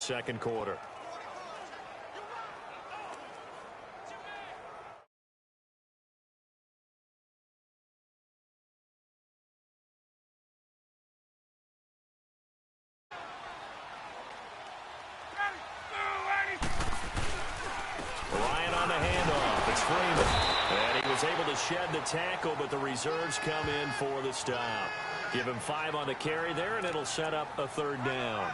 second quarter. Ryan on the handoff. It's Freeman. And he was able to shed the tackle, but the reserves come in for the stop. Give him 5 on the carry there, and it'll set up a third down.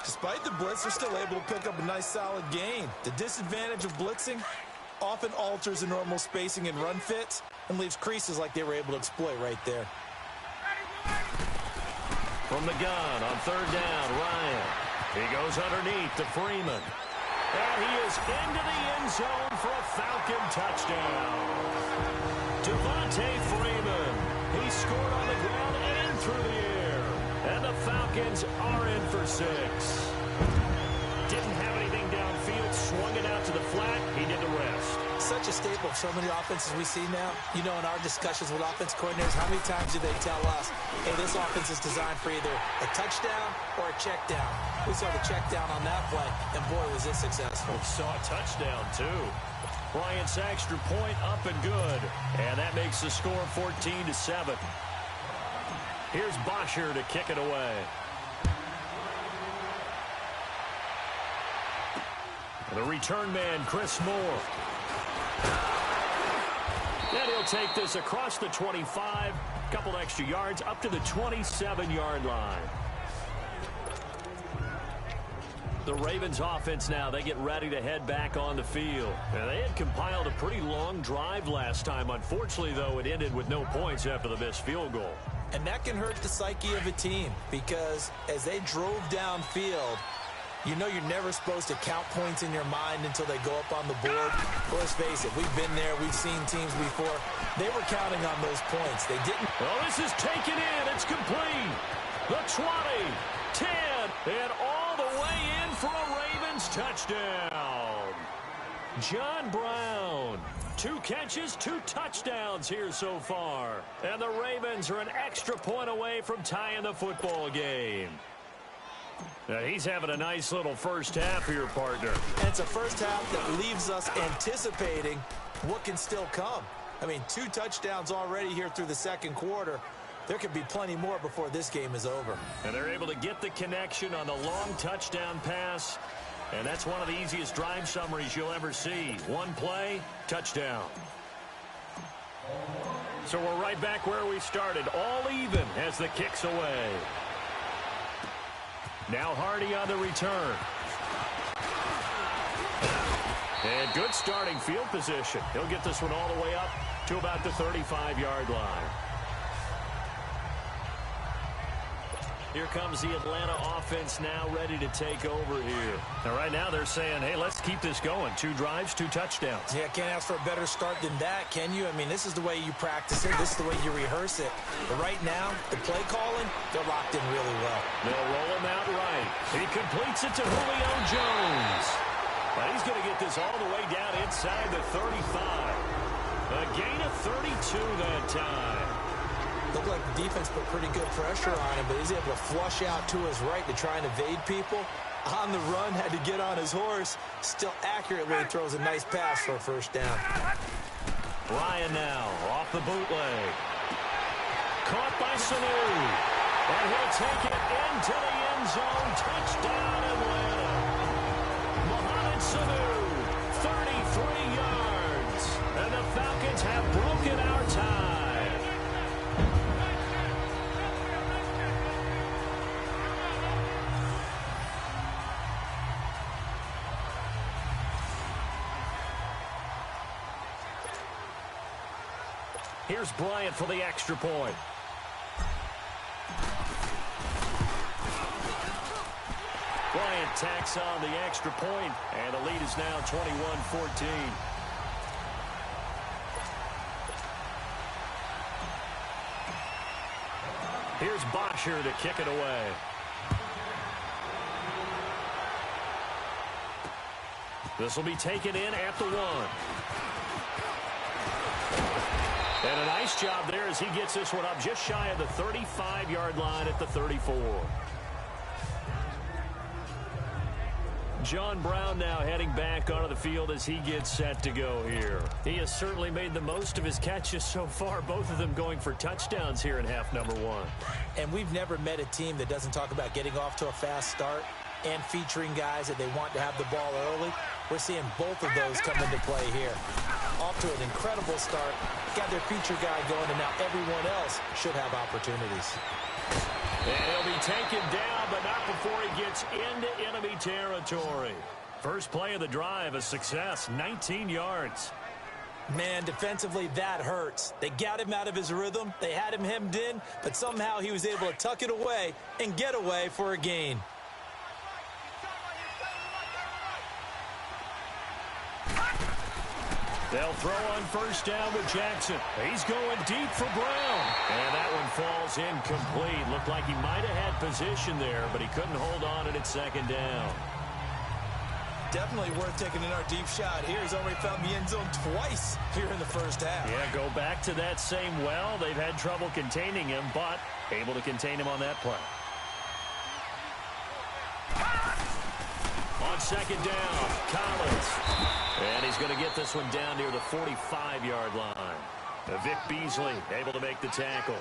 Despite the blitz, they're still able to pick up a nice, solid gain. The disadvantage of blitzing often alters the normal spacing and run fits and leaves creases like they were able to exploit right there. From the gun on third down, Ryan. He goes underneath to Freeman. And he is into the end zone for a Falcon touchdown. Devontae Freeman. He scored on the ground and through the air. And the Falcons are in for 6. Didn't have anything downfield. Swung it out to the flat. He did the rest. Such a staple of so many offenses we see now. You know, in our discussions with offense coordinators, how many times do they tell us, hey, this offense is designed for either a touchdown or a check down. We saw the check down on that play, and boy, was it successful. We saw a touchdown, too. Bryant's extra point up and good. And that makes the score 14-7. Here's Bosher to kick it away. The return man, Chris Moore. And he'll take this across the 25. Couple extra yards up to the 27-yard line. The Ravens offense now, they get ready to head back on the field. Now, they had compiled a pretty long drive last time. Unfortunately, though, it ended with no points after the missed field goal. And that can hurt the psyche of a team because as they drove downfield, you know you're never supposed to count points in your mind until they go up on the board. Well, let's face it, we've been there. We've seen teams before. They were counting on those points. They didn't. Well, this is taken in. It's complete. The 20, 10, and all the way in for a Ravens touchdown. John Brown. 2 catches, 2 touchdowns here so far. And the Ravens are an extra point away from tying the football game. Now, he's having a nice little first half here, partner. And it's a first half that leaves us anticipating what can still come. I mean, 2 touchdowns already here through the second quarter. There could be plenty more before this game is over. And they're able to get the connection on the long touchdown pass. And that's one of the easiest drive summaries you'll ever see. 1 play, touchdown. So we're right back where we started, all even as the kick's away. Now Hardy on the return. And good starting field position. He'll get this one all the way up to about the 35-yard line. Here comes the Atlanta offense now ready to take over here. Now, right now they're saying, hey, let's keep this going. 2 drives, 2 touchdowns. Yeah, can't ask for a better start than that, can you? I mean, this is the way you practice it. This is the way you rehearse it. But right now, the play calling, they're locked in really well. They'll roll him out right. He completes it to Julio Jones. But he's going to get this all the way down inside the 35. A gain of 32 that time. Looked like the defense put pretty good pressure on him, but he's able to flush out to his right to try and evade people. On the run, had to get on his horse. Still accurately throws a nice pass for a first down. Ryan now off the bootleg. Caught by Sanu. And he'll take it into the end zone. Touchdown Atlanta. Mohamed Sanu, 33 yards. And the Falcons have broken our tie. Here's Bryant for the extra point. Bryant tacks on the extra point, and the lead is now 21-14. Here's Bosher to kick it away. This will be taken in at the 1. And a nice job there as he gets this one up just shy of the 35-yard line at the 34. John Brown now heading back onto the field as he gets set to go here. He has certainly made the most of his catches so far, both of them going for touchdowns here in half number one. And we've never met a team that doesn't talk about getting off to a fast start and featuring guys that they want to have the ball early. We're seeing both of those come into play here. Off to an incredible start, got their feature guy going, and now everyone else should have opportunities. And he'll be taken down, but not before he gets into enemy territory. First play of the drive, a success, 19 yards. Man, defensively, that hurts. They got him out of his rhythm. They had him hemmed in, but somehow he was able to tuck it away and get away for a gain. They'll throw on first down with Jackson. He's going deep for Brown. And that one falls incomplete. Looked like he might have had position there, but he couldn't hold on, and it's second down. Definitely worth taking in our deep shot here. He's already found the end zone twice here in the first half. Yeah, go back to that same well. They've had trouble containing him, but able to contain him on that play. On second down, Collins. And he's going to get this one down near the 45-yard line. Vic Beasley able to make the tackle.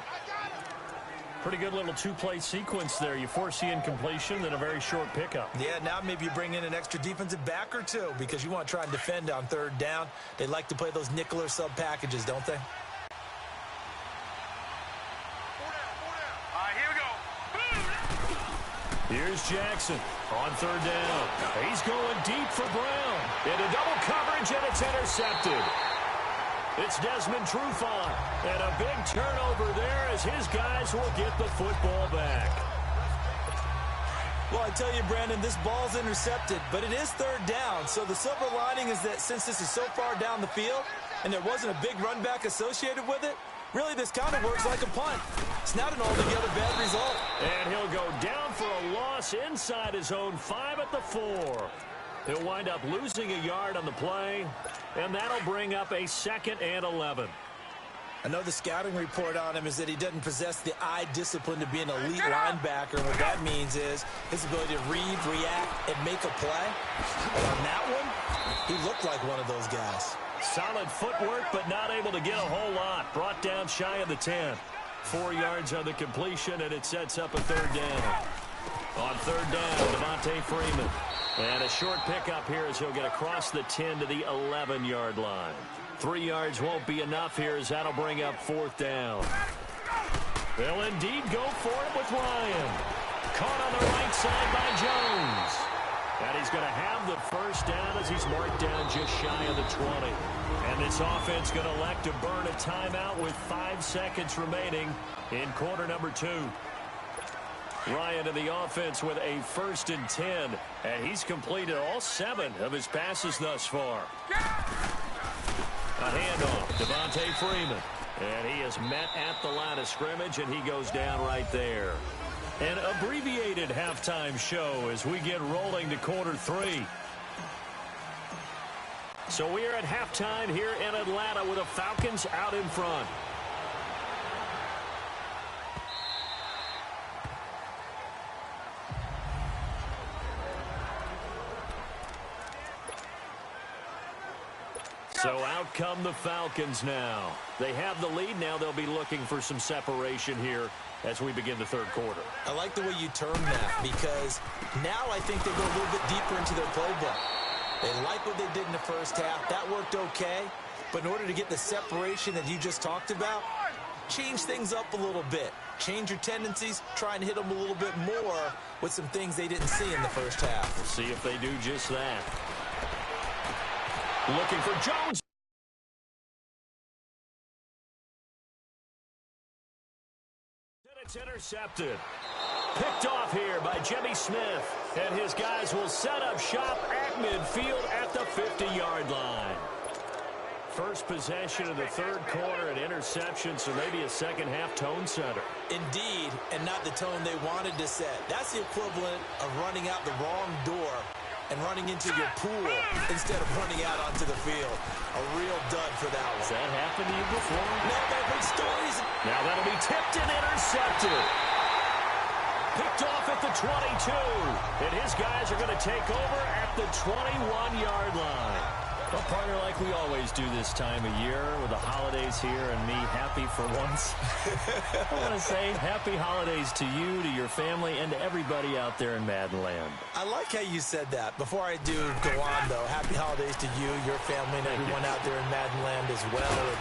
Pretty good little two-play sequence there. You foresee incompletion, then a very short pickup. Yeah, now maybe you bring in an extra defensive back or two because you want to try and defend on third down. They like to play those nickel or sub packages, don't they? Here's Jackson on third down. He's going deep for Brown. Into double coverage, and it's intercepted. It's Desmond Trufant. And a big turnover there as his guys will get the football back. Well, I tell you, Brandon, this ball's intercepted, but it is third down. So the silver lining is that since this is so far down the field and there wasn't a big run back associated with it, really this kind of works like a punt. It's not an altogether bad result. And he'll go down for a loss inside his own 5 at the 4. He'll wind up losing a yard on the play, and that'll bring up a 2nd and 11. I know the scouting report on him is that he doesn't possess the eye discipline to be an elite linebacker. And what that means is his ability to read, react, and make a play. And on that one, he looked like one of those guys. Solid footwork, but not able to get a whole lot. Brought down shy of the 10. 4 yards on the completion, and it sets up a third down. On third down, Devontae Freeman. And a short pickup here as he'll get across the 10 to the 11-yard line. 3 yards won't be enough here as that'll bring up 4th down. They'll indeed go for it with Ryan. Caught on the right side by Jones. And he's going to have the first down as he's marked down just shy of the 20. And this offense going to elect to burn a timeout with 5 seconds remaining in quarter number 2. Ryan in the offense with a 1st and 10. And he's completed all 7 of his passes thus far. A handoff, Devontae Freeman. And he is met at the line of scrimmage, and he goes down right there. An abbreviated halftime show as we get rolling to quarter 3. So we are at halftime here in Atlanta with the Falcons out in front. So out come the Falcons now. They have the lead. Now they'll be looking for some separation here as we begin the third quarter. I like the way you term that because now I think they go a little bit deeper into their playbook. They like what they did in the first half. That worked okay. But in order to get the separation that you just talked about, change things up a little bit. Change your tendencies. Try and hit them a little bit more with some things they didn't see in the first half. We'll see if they do just that. Looking for Jones. It's intercepted. Picked off here by Jimmy Smith. And his guys will set up shop at midfield at the 50-yard line. First possession of the third quarter, an interception, so maybe a second-half tone setter. Indeed, and not the tone they wanted to set. That's the equivalent of running out the wrong door and running into your pool instead of running out onto the field. A real dud for that one. Has that happened to you before? No, but big stories. Now that'll be tipped and intercepted. Picked off at the 22. And his guys are going to take over at the 21-yard line. Well, partner, like we always do this time of year with the holidays here and me happy for once. I want to say happy holidays to you, to your family, and to everybody out there in Madden Land. I like how you said that. Before I do go on, though, happy holidays to you, your family, and everyone out there in Madden Land as well. And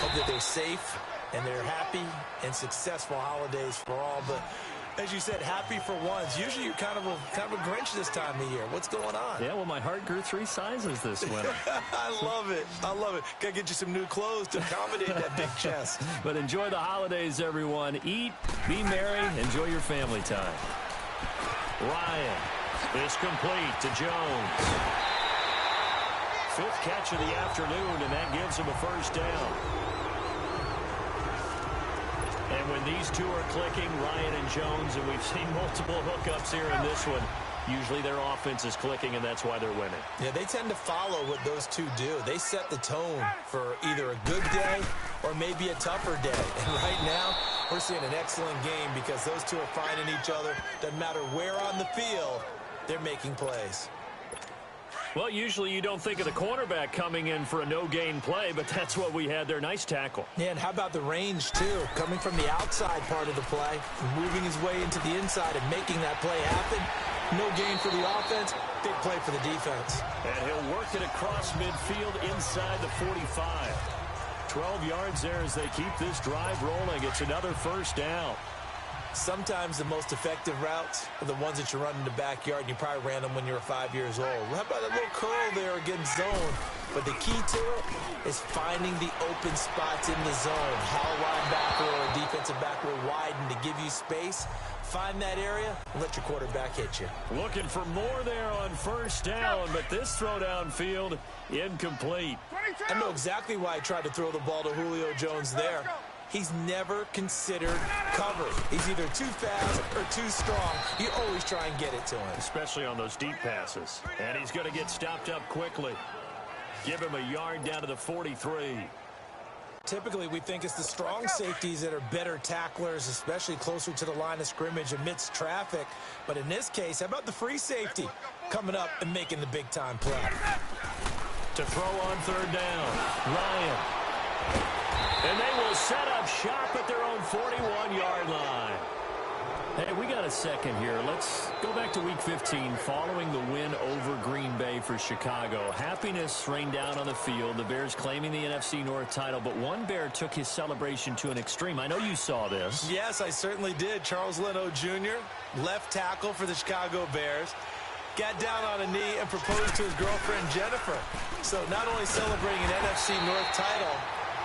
hope that they're safe and they're happy and successful holidays for all. But as you said, happy for once. Usually you're kind of a Grinch this time of year. What's going on? Yeah, well, my heart grew 3 sizes this winter. I love it. I love it. Got to get you some new clothes to accommodate that big chest. But enjoy the holidays, everyone. Eat, be merry, enjoy your family time. Ryan is complete to Jones. 5th catch of the afternoon, and that gives him a first down. And when these two are clicking, Ryan and Jones, and we've seen multiple hookups here in this one, usually their offense is clicking, and that's why they're winning. Yeah, they tend to follow what those two do. They set the tone for either a good day or maybe a tougher day. And right now, we're seeing an excellent game because those two are finding each other. Doesn't matter where on the field, they're making plays. Well, usually you don't think of the cornerback coming in for a no-gain play, but that's what we had there. Nice tackle. Yeah, and how about the range, too? Coming from the outside part of the play, moving his way into the inside and making that play happen. No gain for the offense, big play for the defense. And he'll work it across midfield inside the 45. 12 yards there as they keep this drive rolling. It's another first down. Sometimes the most effective routes are the ones that you run in the backyard, and you probably ran them when you were 5 years old. How about that little curl there against zone? But the key to it is finding the open spots in the zone. How a linebacker or a defensive back will widen to give you space. Find that area and let your quarterback hit you. Looking for more there on first down, but this throw downfield, incomplete. I know exactly why I tried to throw the ball to Julio Jones there. He's never considered cover. He's either too fast or too strong. You always try and get it to him. Especially on those deep passes. And he's going to get stopped up quickly. Give him a yard down to the 43. Typically, we think it's the strong safeties that are better tacklers, especially closer to the line of scrimmage amidst traffic. But in this case, how about the free safety coming up and making the big-time play? To throw on third down, Ryan. And they will set up shop at their own 41-yard line. Hey, we got a second here. Let's go back to Week 15 following the win over Green Bay for Chicago. Happiness rained down on the field. The Bears claiming the NFC North title, but one Bear took his celebration to an extreme. I know you saw this. Yes, I certainly did. Charles Leno Jr., left tackle for the Chicago Bears, got down on a knee and proposed to his girlfriend, Jennifer. So not only celebrating an NFC North title,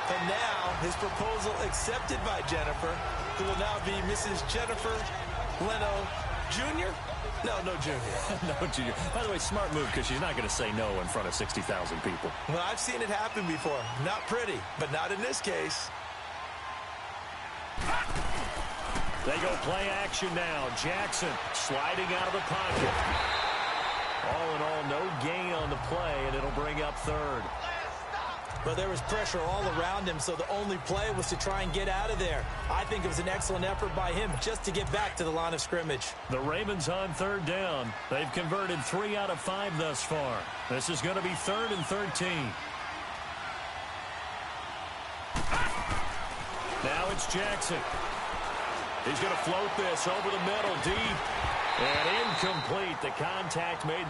but now his proposal accepted by Jennifer, who will now be Mrs. Jennifer Leno Jr.? No Jr. No, Junior. By the way, smart move because she's not going to say no in front of 60,000 people. Well, I've seen it happen before. Not pretty, but not in this case. They go play action now. Jackson sliding out of the pocket. All in all, no gain on the play, and it'll bring up third. But there was pressure all around him, so the only play was to try and get out of there. I think it was an excellent effort by him just to get back to the line of scrimmage. The Ravens on third down. They've converted 3 out of 5 thus far. This is going to be 3rd and 13. Now it's Jackson. He's going to float this over the middle deep. And incomplete. The contact made